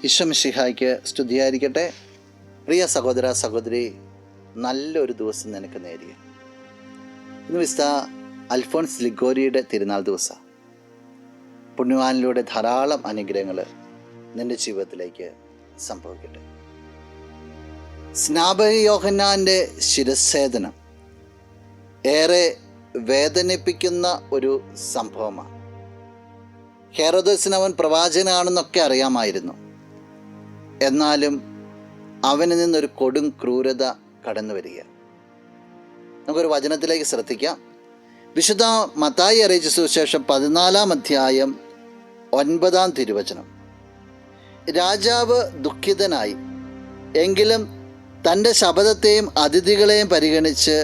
ഈശോ മിശിഹായ്ക്ക് സ്തുതിയായിരിക്കട്ടെ. പ്രിയ സഹോദര സഹോദരി, നല്ലൊരു ദിവസം നിനക്ക് നേരിയ. ഇന്ന് വിശുദ്ധ അൽഫോൻസ് ലിഗോരിയുടെ തിരുനാൾ ദിവസം. പുണ്യവാനിലൂടെ ധാരാളം അനുഗ്രഹങ്ങൾ നിൻ്റെ ജീവിതത്തിലേക്ക് സംഭവിക്കട്ടെ. സ്നാപക യോഹന്നാൻ്റെ ശിരച്ഛേദനം ഏറെ വേദനിപ്പിക്കുന്ന ഒരു സംഭവമാണ്. ഹെരോദസിന് അവൻ പ്രവാചകനാണെന്നൊക്കെ അറിയാമായിരുന്നു. എന്നാലും അവനിൽ നിന്നൊരു കൊടും ക്രൂരത കടന്നു വരിക. നമുക്കൊരു വചനത്തിലേക്ക് ശ്രദ്ധിക്കാം. വിശുദ്ധ മത്തായി അറിയിച്ച സുവിശേഷം 14-ാം അധ്യായം 9-ാം തിരുവചനം. രാജാവ് ദുഃഖിതനായി, എങ്കിലും തൻ്റെ ശപഥത്തെയും അതിഥികളെയും പരിഗണിച്ച്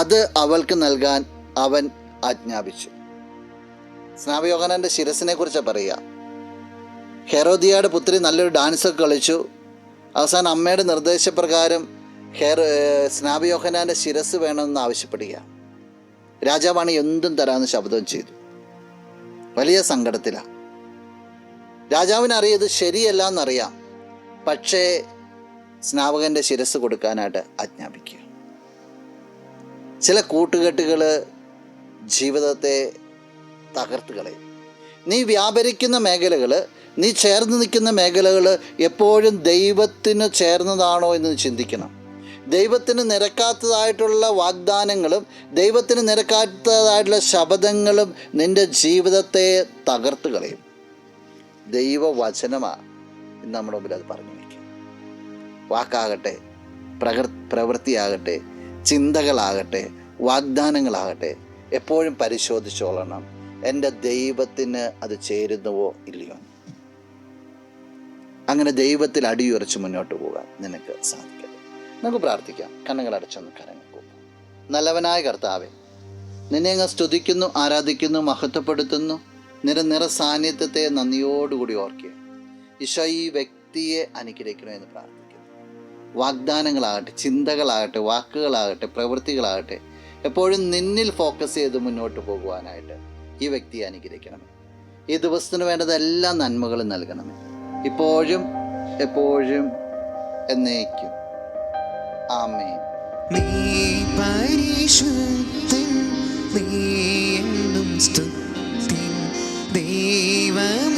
അത് അവൾക്ക് നൽകാൻ അവൻ ആജ്ഞാപിച്ചു. സ്നാപക യോഹന്നാൻ്റെ ശിരസിനെ കുറിച്ച് പറയുക. ഹെരോദിയയുടെ പുത്രി നല്ലൊരു ഡാൻസൊക്കെ കളിച്ചു. അവസാനം അമ്മയുടെ നിർദ്ദേശപ്രകാരം സ്നാപക യോഹന്നാൻ്റെ ശിരസ് വേണമെന്ന് ആവശ്യപ്പെടുക. രാജാവാണ് എന്തും തരാമെന്ന് ശബ്ദം ചെയ്തു. വലിയ സങ്കടത്തിലാണ്. രാജാവിനറിയാം ഇത് ശരിയല്ല എന്നറിയാം. പക്ഷേ സ്നാപകൻ്റെ ശിരസ് കൊടുക്കാനായിട്ട് ആജ്ഞാപിക്കുക. ചില കൂട്ടുകെട്ടുകൾ ജീവിതത്തെ തകർത്ത് കളയും. നീ വ്യാപരിക്കുന്ന മേഖലകൾ, നീ ചേർന്ന് നിൽക്കുന്ന മേഖലകൾ എപ്പോഴും ദൈവത്തിന് ചേർന്നതാണോ എന്ന് ചിന്തിക്കണം. ദൈവത്തിന് നിരക്കാത്തതായിട്ടുള്ള വാഗ്ദാനങ്ങളും ദൈവത്തിന് നിരക്കാത്തതായിട്ടുള്ള ശബ്ദങ്ങളും നിൻ്റെ ജീവിതത്തെ തകർത്ത് കളയും. ദൈവവചനമാണ് ഇന്ന് നമ്മുടെ മുമ്പിൽ അത് പറഞ്ഞു വയ്ക്കും. വാക്കാകട്ടെ, പ്രവൃത്തിയാകട്ടെ, ചിന്തകളാകട്ടെ, വാഗ്ദാനങ്ങളാകട്ടെ, എപ്പോഴും പരിശോധിച്ചോളണം എൻ്റെ ദൈവത്തിന് അത് ചേരുന്നുവോ ഇല്ലയോ. അങ്ങനെ ദൈവത്തിൽ അടിയുറച്ച് മുന്നോട്ട് പോകാൻ നിനക്ക് സാധിക്കട്ടെ. നമുക്ക് പ്രാർത്ഥിക്കാം. കണ്ണുകളടച്ചൊന്ന് കരങ്ങൾ. നല്ലവനായ കർത്താവേ, നിന്നെ അങ്ങ് സ്തുതിക്കുന്നു, ആരാധിക്കുന്നു, മഹത്വപ്പെടുത്തുന്നു. നിറ സാന്നിധ്യത്തെ നന്ദിയോടുകൂടി ഓർക്കുക. ഈശോ ഈ വ്യക്തിയെ അനുഗ്രഹിക്കണമെന്ന് പ്രാർത്ഥിക്കുന്നു. വാഗ്ദാനങ്ങളാകട്ടെ, ചിന്തകളാകട്ടെ, വാക്കുകളാകട്ടെ, പ്രവൃത്തികളാകട്ടെ, എപ്പോഴും നിന്നിൽ ഫോക്കസ് ചെയ്ത് മുന്നോട്ട് പോകുവാനായിട്ട് ഈ വ്യക്തിയെ അനുഗ്രഹിക്കണമേ. ഈ ദിവസത്തിന് വേണ്ടതെല്ലാ നന്മകളും നൽകണമേ, ഇപ്പോഴും എപ്പോഴും എന്നേക്കും. ആമേൻ. നീ പരിശുദ്ധൻ, നീ എന്നും സ്തുതിൻ ദൈവം.